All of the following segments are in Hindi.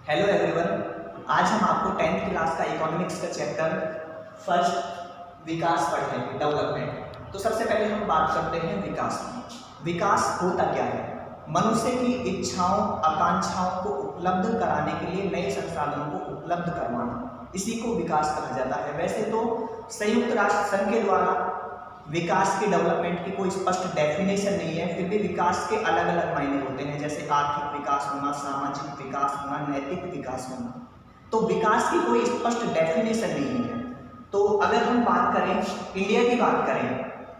हेलो एवरीवन, आज हम आपको 10th क्लास का इकोनॉमिक्स का चैप्टर फर्स्ट विकास पढ़ेंगे, डेवलपमेंट। तो सबसे पहले हम बात करते हैं विकास की। विकास होता क्या है? मनुष्य की इच्छाओं आकांक्षाओं को उपलब्ध कराने के लिए नए संसाधनों को उपलब्ध करवाना, इसी को विकास कहा जाता है। वैसे तो संयुक्त राष्ट्र संघ के द्वारा विकास की डेवलपमेंट की कोई स्पष्ट डेफिनेशन नहीं है, फिर भी विकास के अलग अलग मायने होते हैं, जैसे आर्थिक विकास होना, सामाजिक विकास होना, नैतिक विकास होना। तो विकास की कोई स्पष्ट डेफिनेशन नहीं है। तो अगर हम बात करें इंडिया की बात करें,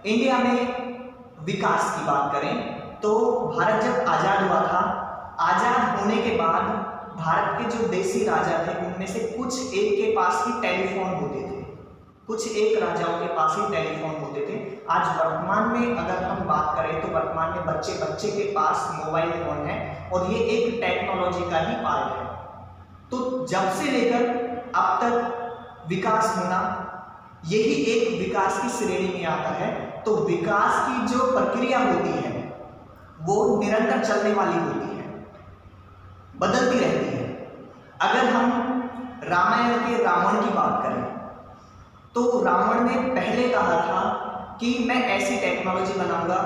इंडिया में विकास की बात करें तो भारत जब आज़ाद हुआ था, आज़ाद होने के बाद भारत के जो देसी राजा थे उनमें से कुछ एक के पास ही टेलीफोन होते थे, कुछ एक राजाओं के पास ही टेलीफोन होते थे। आज वर्तमान में अगर हम बात करें तो वर्तमान में बच्चे बच्चे के पास मोबाइल फोन है और ये एक टेक्नोलॉजी का ही पार्ट है। तो जब से लेकर अब तक विकास होना, यही एक विकास की श्रेणी में आता है। तो विकास की जो प्रक्रिया होती है वो निरंतर चलने वाली होती है, बदलती रहती है। अगर हम रामायण के रावण की बात करें तो रावण ने पहले कहा था कि मैं ऐसी टेक्नोलॉजी बनाऊंगा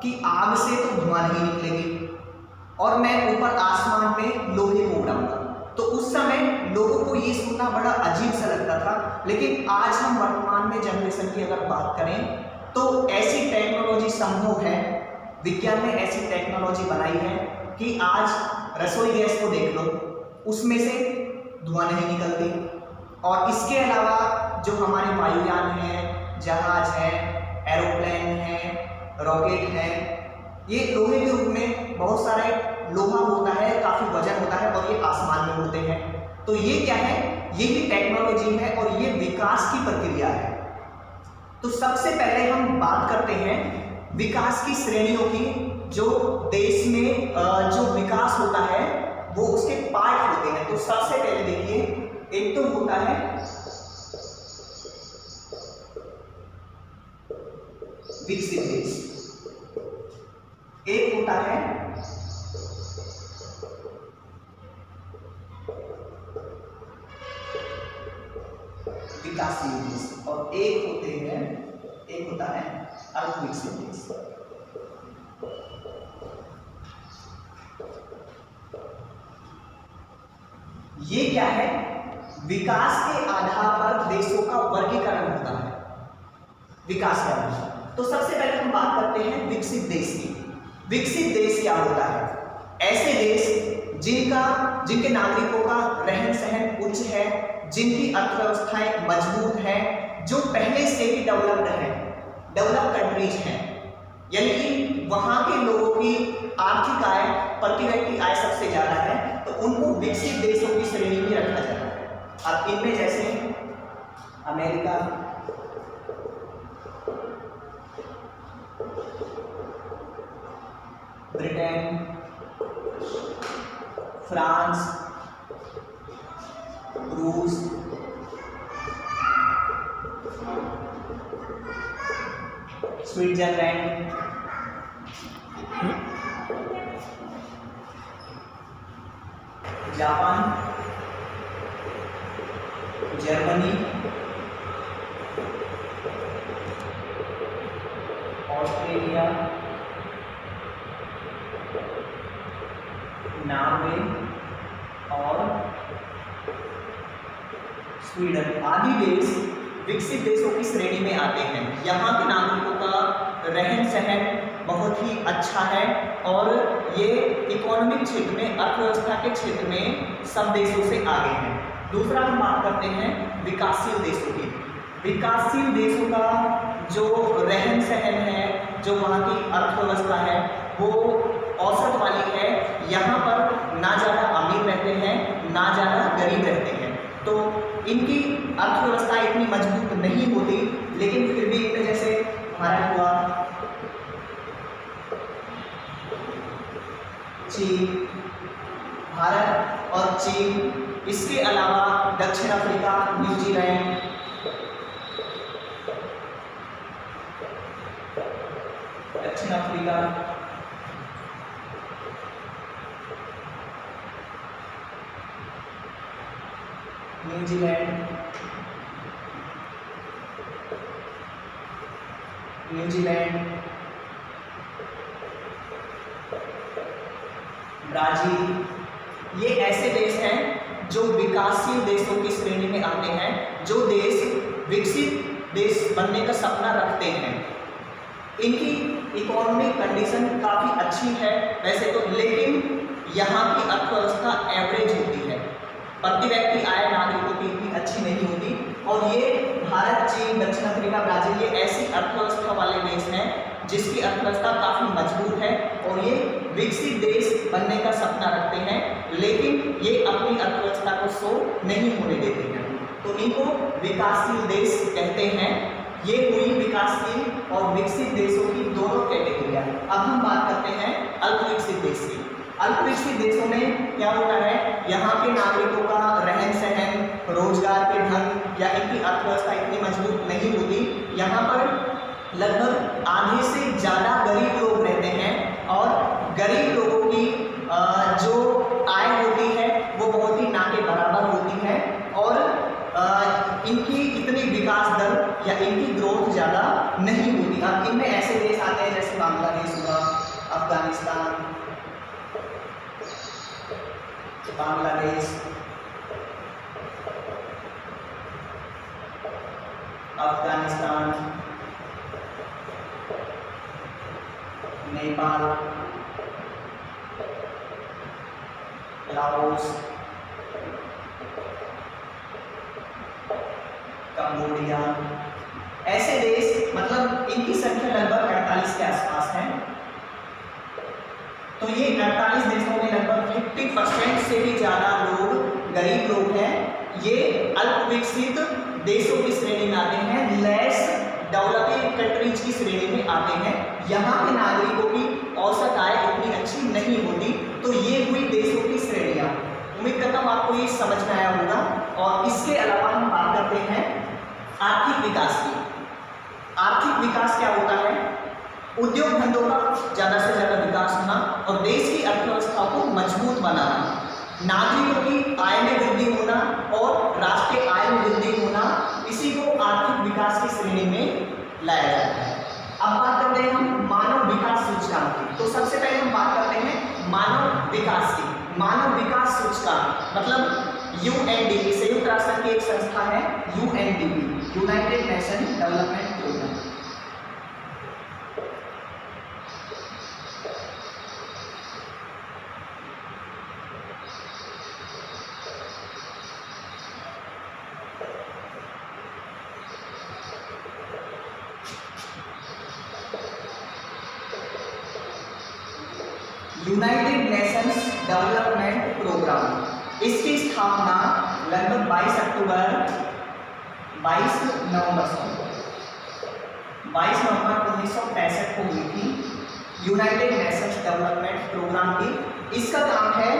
कि आग से तो धुआं नहीं निकलेगी और मैं ऊपर आसमान में लोहे को उड़ाऊंगा। तो उस समय लोगों को ये सुनना बड़ा अजीब सा लगता था, लेकिन आज हम वर्तमान में जनरेशन की अगर बात करें तो ऐसी टेक्नोलॉजी संभव है, विज्ञान ने ऐसी टेक्नोलॉजी बनाई है कि आज रसोई गैस को देख लो, उसमें से धुआं नहीं निकलती। और इसके अलावा जो हमारे वायुयान हैं, जहाज है, एरोप्लेन है, रॉकेट है, ये लोहे के रूप में बहुत सारे लोहा होता है, काफी वजन होता है और ये आसमान में उड़ते हैं। तो ये क्या है? ये भी टेक्नोलॉजी है और ये विकास की प्रक्रिया है। तो सबसे पहले हम बात करते हैं विकास की श्रेणियों की। जो देश में जो विकास होता है वो उसके पार्ट होते हैं। तो सबसे पहले देखिए, एक तो होता है विकसित देश, एक होता है विकासशील देश और एक होता है अल्पविकसित देश। ये क्या है? विकास के आधार पर देशों का वर्गीकरण होता है विकास के आधार। तो सबसे पहले हम बात करते हैं विकसित देश की। विकसित देश क्या होता है? ऐसे देश जिनके नागरिकों का रहन सहन उच्च है, जिनकी अर्थव्यवस्थाएं मजबूत है, जो पहले से ही डेवलप्ड कंट्रीज हैं, यानी कि वहां के लोगों की आर्थिक आय, प्रति व्यक्ति आय सबसे ज्यादा है, तो उनको विकसित देशों की श्रेणी में रखा जाता है। अब इनमें जैसे अमेरिका, ब्रिटेन, फ्रांस, रूस, Switzerland, Japan, Germany, Australia, Norway और स्वीडन आदि देश विकसित देशों की श्रेणी में आते हैं। यहाँ के नागरिकों का रहन सहन बहुत ही अच्छा है और ये इकोनॉमिक क्षेत्र में, अर्थव्यवस्था के क्षेत्र में सब देशों से आगे हैं। दूसरा हम बात करते हैं विकासशील देशों की। विकासशील देशों का जो रहन सहन है, जो वहाँ की अर्थव्यवस्था है, वो औसत वाली है। यहाँ पर ना ज़्यादा अमीर रहते हैं, ना ज़्यादा गरीब रहते हैं। तो इनकी अर्थव्यवस्था इतनी मजबूत नहीं होती, लेकिन फिर भी इनमें जैसे भारत हुआ, चीन, भारत और चीन, इसके अलावा दक्षिण अफ्रीका, न्यूजीलैंड, दक्षिण अफ्रीका, न्यूजीलैंड, ब्राजील, ये ऐसे देश हैं जो विकासशील देशों की श्रेणी में आते हैं, जो देश विकसित देश बनने का सपना रखते हैं। इनकी इकोनॉमिक कंडीशन काफ़ी अच्छी है वैसे तो, लेकिन यहाँ की अर्थव्यवस्था एवरेज होती है, प्रति व्यक्ति आय नागरिकों की इतनी अच्छी नहीं होती। और ये भारत, चीन, दक्षिण अफ्रीका, ब्राजील, ये ऐसी अर्थव्यवस्था वाले देश हैं जिसकी अर्थव्यवस्था काफ़ी मजबूत है और ये विकसित देश बनने का सपना रखते हैं, लेकिन ये अपनी अर्थव्यवस्था को शो नहीं होने देते हैं, तो इनको विकासशील देश कहते हैं। ये हुई विकासशील और विकसित देशों की दोनों कैटेगरियाँ। अब हम बात करते हैं अल्प विकसित देश की। अल्प विकसित देशों में क्या होता है, यहाँ के नागरिकों का रहन सहन, रोजगार के ढंग या इनकी अर्थव्यवस्था इतनी मजबूत नहीं होती। यहाँ पर लगभग आधे से ज़्यादा गरीब लोग रहते हैं और गरीब लोगों की जो आय होती है वो बहुत ही ना के बराबर होती है और इनकी इतनी विकास दर या इनकी ग्रोथ ज़्यादा नहीं होती। अब इनमें ऐसे देश आते हैं जैसे बांग्लादेश हुआ, अफगानिस्तान, नेपाल, लाओस, कंबोडिया, ऐसे देश, मतलब इनकी संख्या लगभग 48 के आसपास है। तो ये 48 देशों में लगभग 50% से भी ज़्यादा लोग गरीब लोग हैं। ये अल्प विकसित देशों की श्रेणी में आते हैं, लेस डेवलपिंग कंट्रीज की श्रेणी में आते हैं। यहाँ के नागरिकों की औसत आय उतनी अच्छी नहीं होती। तो ये हुई देशों की श्रेणियाँ। उम्मीद करता हूँ आपको ये समझ में आया होगा। और इसके अलावा हम बात करते हैं आर्थिक विकास की। आर्थिक विकास क्या होता है? उद्योग धंधों का ज़्यादा से ज़्यादा विकास होना और देश की अर्थव्यवस्था को मजबूत बनाना, नागरिकों की आय में वृद्धि होना और राष्ट्रीय आय में वृद्धि होना, इसी को आर्थिक विकास की श्रेणी में लाया जाता है। अब बात करते हैं हम मानव विकास सूचकांक की। तो सबसे पहले हम बात करते हैं मानव विकास की। मानव विकास सूचकांक मतलब UNDP, संयुक्त राष्ट्र की एक संस्था है UNDP, United Nation Development Programme. United Nations Development Programme, इसकी स्थापना लगभग 22 नवंबर 1965 को हुई थी यूनाइटेड नेशंस डेवलपमेंट प्रोग्राम की। इसका काम है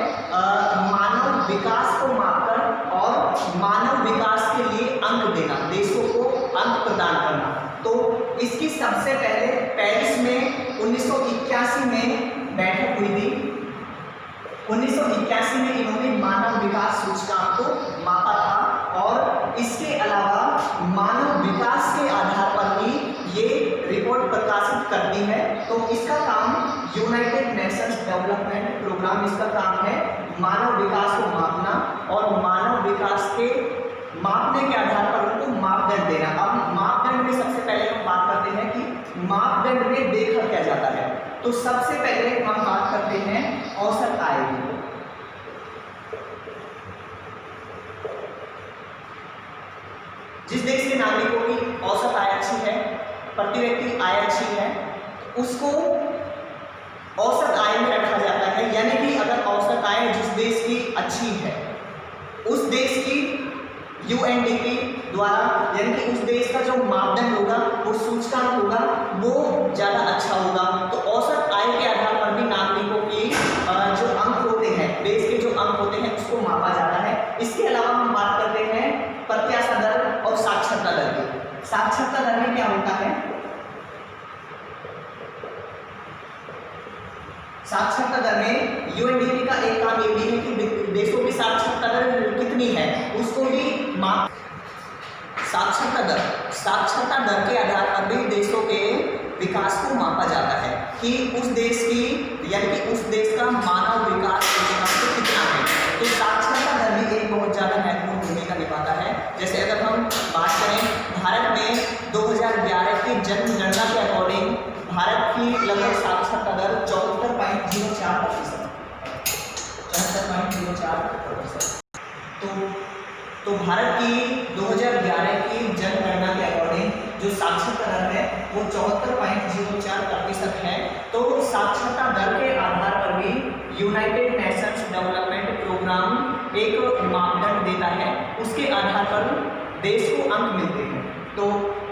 मानव विकास को मापकर और मानव विकास के लिए अंक देना, देशों को अंक प्रदान करना। तो इसकी सबसे पहले पेरिस में 1981 में बैठक हुई थी। 1981 में इन्होंने मानव विकास सूचकांक को मापा था और इसके अलावा मानव विकास के आधार पर ही ये रिपोर्ट प्रकाशित करती है। तो इसका काम यूनाइटेड नेशंस डेवलपमेंट प्रोग्राम, इसका काम है मानव विकास को मापना और मानव विकास के मापने के आधार पर उनको मापदंड देना। अब मापदंड में सबसे पहले हम बात करते हैं कि मापदंड में देखा क्या जाता है। तो सबसे पहले हम बात करते हैं औसत आय की। जिस देश के नागरिकों की औसत आय अच्छी है, प्रति व्यक्ति आय अच्छी है, उसको औसत आय में रखा जाता है। यानी कि अगर औसत आय जिस देश की अच्छी है, उस देश की UNDP द्वारा, यानी कि उस देश का जो मापदंड होगा, वो सूचकांक होगा, वो ज़्यादा अच्छा होगा। तो औसत आय के आधार पर भी नागरिकों की जो अंक होते हैं, देश के जो अंक होते हैं, उसको मापा जाता है। इसके अलावा हम बात करते हैं प्रत्याशा दर और साक्षरता दर की। साक्षरता दर में क्या होता है? साक्षरता दर में UNDP का एक काम ये भी है कि देशों की साक्षरता दर कितनी है, उसको भी साक्षरता दर के आधार पर भी देशों के विकास को मापा जाता है कि उस देश की यानी कि उस देश का मानव विकास कितना है। तो साक्षरता दर भी एक बहुत ज़्यादा महत्वपूर्ण भूमिका निभाता है। जैसे अगर हम बात करें भारत में 2011 की जनगणना के अकॉर्डिंग भारत की लगभग साक्षरता दर 74.04%। तो भारत की 2011 की जनगणना के अकॉर्डिंग जो साक्षरता दर है वो 74.04% है। तो साक्षरता दर के आधार पर भी यूनाइटेड नेशंस डेवलपमेंट प्रोग्राम एक मापदंड देता है, उसके आधार पर देश को अंक मिलते हैं। तो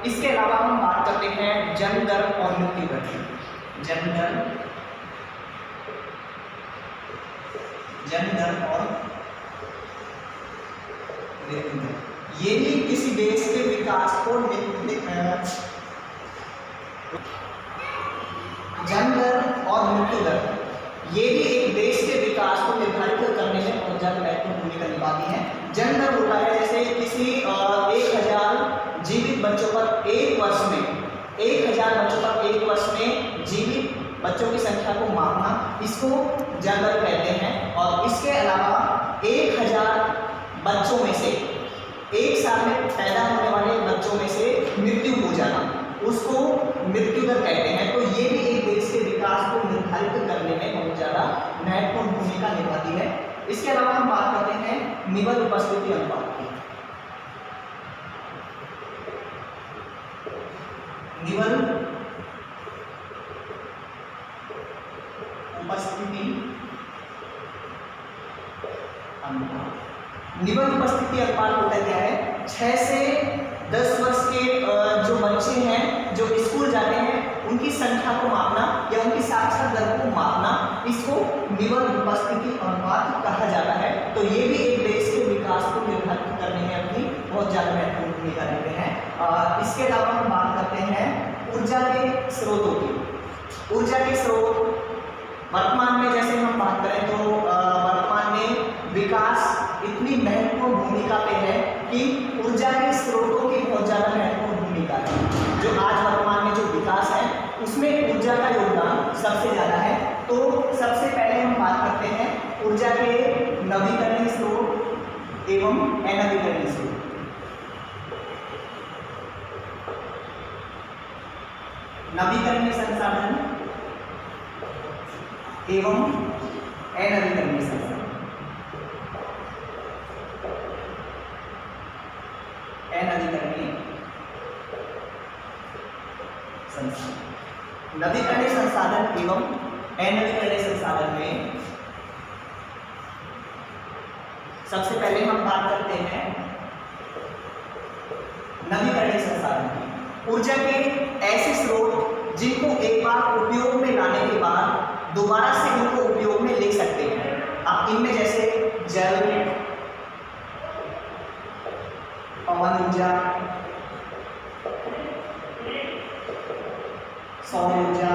इसके अलावा हम बात करते हैं जन्म दर और मृत्यु दर की। जन्म दर और मृत्यु दर ये भी किसी देश के विकास को जन्म दर और मृत्यु दर ये भी एक देश के विकास को निर्धारित करने में बहुत ज़्यादा महत्वपूर्ण भूमिका निभाती है। जन्म दर होता है जैसे किसी 1000 जीवित बच्चों पर एक वर्ष में 1000 बच्चों पर एक वर्ष में जीवित बच्चों की संख्या को मापना, इसको जन्म दर कहते हैं। और इसके अलावा 1000 बच्चों में से एक साल में पैदा होने वाले बच्चों में से मृत्यु हो जाना, उसको मृत्यु दर कहते हैं। तो ये भी एक देश के विकास को निर्धारित करने में बहुत ज़्यादा महत्वपूर्ण भूमिका निभाती है। इसके अलावा हम बात करते हैं निबल उपस्थिति अनुपात की। निबल उपस्थिति अनुपात। निबल उपस्थिति अनुपात होता क्या है? 6 से 10 वर्ष के जो बच्चे हैं जो स्कूल जाते हैं उनकी संख्या को मापना या उनकी साक्षरता दर को मापना, इसको निबल उपस्थिति अनुपात कहा जाता है। तो ये भी एक देश के विकास को निर्धारित करने में अपनी बहुत ज़्यादा महत्वपूर्ण भूमिका रहते हैं। इसके अलावा हम बात करते हैं ऊर्जा के स्रोतों की। ऊर्जा के स्रोत वर्तमान में जैसे हम बात करें तो वर्तमान में विकास इतनी महत्वपूर्ण भूमिका पे है कि ऊर्जा के स्रोतों की बहुत ज़्यादा महत्वपूर्ण भूमिका है। जो आज वर्तमान में जो विकास है उसमें ऊर्जा का योगदान सबसे ज़्यादा है। तो सबसे पहले हम बात करते हैं ऊर्जा के नवीकरणीय स्रोत एवं अनवीकरणीय स्रोत। नवीकरणीय संसाधन एवं अनवीकरणीय संसाधन। नवीकरणीय संसाधन एवं अनवीकरणीय संसाधन में सबसे पहले हम बात करते हैं नवीकरणीय संसाधन की। ऊर्जा के ऐसे स्रोत जिनको एक बार उपयोग में लाने के बाद दोबारा से उनको उपयोग में ले सकते हैं। अब इनमें जैसे जल, पवन ऊर्जा, सौर ऊर्जा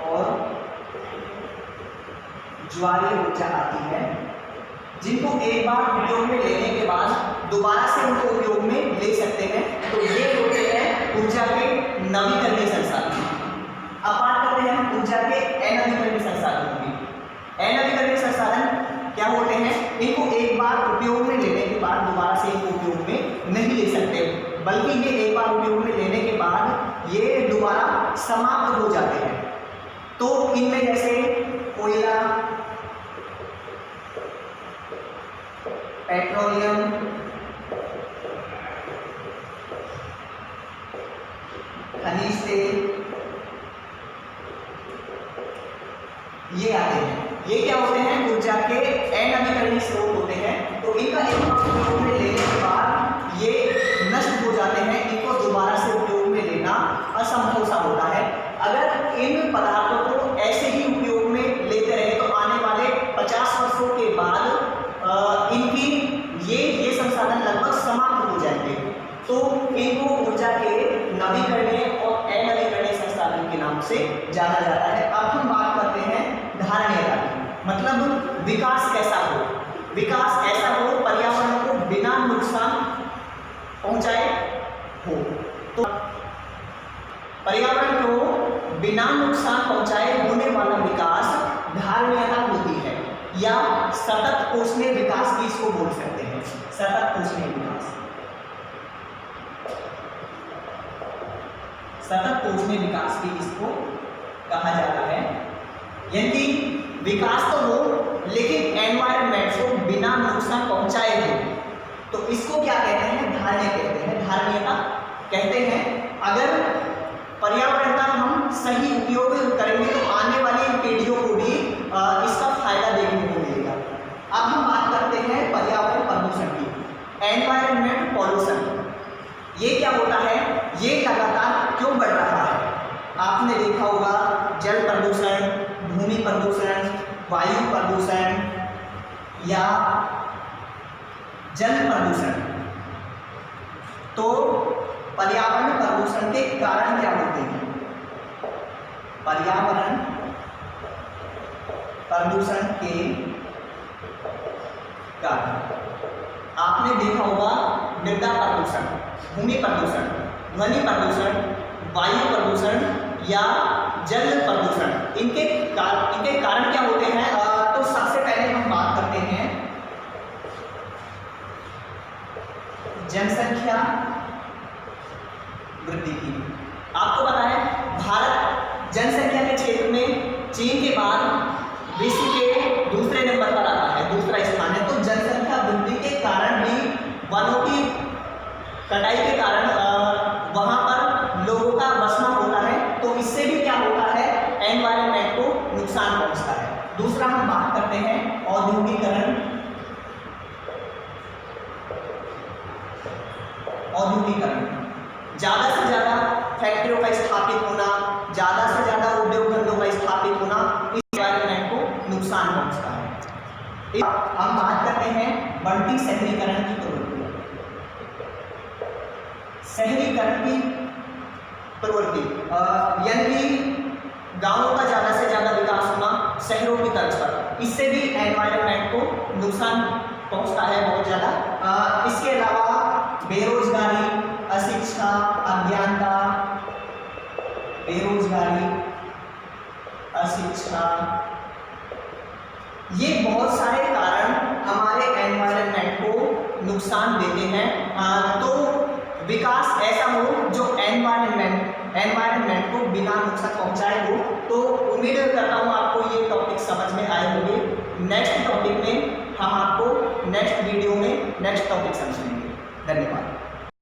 और ज्वारीय ऊर्जा आती है, जिनको एक बार उपयोग में लेने के बाद दोबारा से उनको उपयोग में ले सकते हैं। तो ये होते हैं ऊर्जा के नवीकरणीय संसाधन। अब बात करते हैं ऊर्जा के अनवीकरणीय संसाधनों की। अनवीकरणीय संसाधन क्या होते हैं? इनको एक बार उपयोग में लेने के बाद दोबारा से इनको उपयोग में नहीं ले सकते, बल्कि ये एक बार उपयोग में लेने के बाद ये दोबारा समाप्त हो जाते हैं। तो इनमें जैसे कोयला, पेट्रोलियम, खनिज तेल ये आते हैं। ये क्या होते हैं? ऊर्जा के अनवीकरणीय स्रोत होते हैं। तो इनका एक बार उपयोग में लेने के बाद ये नष्ट हो जाते हैं, इनको दोबारा से उपयोग में लेना असंभव सा होता है। अगर इन पदार्थों को ऐसे ही उपयोग में लेते रहे तो आने वाले 50 वर्षों के बाद इनकी ये संसाधन लगभग समाप्त हो जाएंगे। तो इनको ऊर्जा के नवीकरणीय और अनवीकरणीय संसाधन के नाम से जाना जाता है। अब हम बात करते हैं धारणीयता की, मतलब विकास कैसा हो। विकास ऐसा हो पर्यावरण को बिना नुकसान पहुंचाए हो। तो पर्यावरण को बिना नुकसान पहुंचाए होने वाला विकास धारणीयता होती है, या सतत पोषणीय विकास भी इसको बोल सकते हैं। सतत पोषणीय विकास, सतत पोषणीय विकास भी इसको कहा जाता है। यानी विकास तो हो लेकिन एनवायरनमेंट को बिना नुकसान पहुंचाए हो, तो इसको क्या कहते हैं? धारणीय कहते हैं, धारणीयता कहते हैं। अगर पर्यावरण का हम सही उपयोग करेंगे तो आने वाली पीढ़ियों को भी इसका फायदा देखने को मिलेगा। अब हम बात करते हैं पर्यावरण प्रदूषण की। एनवायरनमेंट पॉल्यूशन, ये क्या होता है? ये लगातार क्यों बढ़ रहा है? आपने देखा होगा जल प्रदूषण, भूमि प्रदूषण, वायु प्रदूषण या जल प्रदूषण। तो पर्यावरण प्रदूषण के कारण क्या होते हैं? पर्यावरण प्रदूषण के कारण आपने देखा होगा मृदा प्रदूषण, भूमि प्रदूषण, ध्वनि प्रदूषण, वायु प्रदूषण या जल प्रदूषण। इनके कारण क्या होते हैं? तो सबसे पहले हम बात करते हैं जनसंख्या वृद्धि की। आपको पता है भारत जनसंख्या के क्षेत्र में चीन के बाद विश्व के दूसरे नंबर पर आता है, दूसरा स्थान है। तो जनसंख्या वृद्धि के कारण भी, वनों की कटाई के कारण वहां पर लोगों का बसना होता है, तो इससे भी क्या होता है? एनवायरनमेंट को नुकसान पहुंचता है। दूसरा हम बात करते हैं औद्योगिकरण। औद्योगिकरण, ज्यादा से ज्यादा फैक्ट्रियों का स्थापित होना, ज्यादा से ज्यादा उद्योग धंधों का स्थापित होना इस एनवायरनमेंट को नुकसान पहुंचता है। हम बात करते हैं बढ़ती शहरीकरण की प्रवृत्ति। शहरीकरण की प्रवृत्ति यानी गांवों का ज्यादा से ज्यादा विकास होना शहरों की तर्ज पर, इससे भी एनवायरनमेंट को नुकसान पहुंचता है बहुत ज्यादा। इसके अलावा बेरोजगारी, अशिक्षा, अज्ञानता, बेरोजगारी, अशिक्षा, ये बहुत सारे कारण हमारे एनवायरनमेंट को नुकसान देते हैं। तो विकास ऐसा हो जो एनवायरनमेंट को बिना नुकसान पहुंचाए हो। तो उम्मीद करता हूँ आपको ये टॉपिक समझ में आए होंगे। नेक्स्ट टॉपिक में हम आपको नेक्स्ट वीडियो में नेक्स्ट टॉपिक समझेंगे।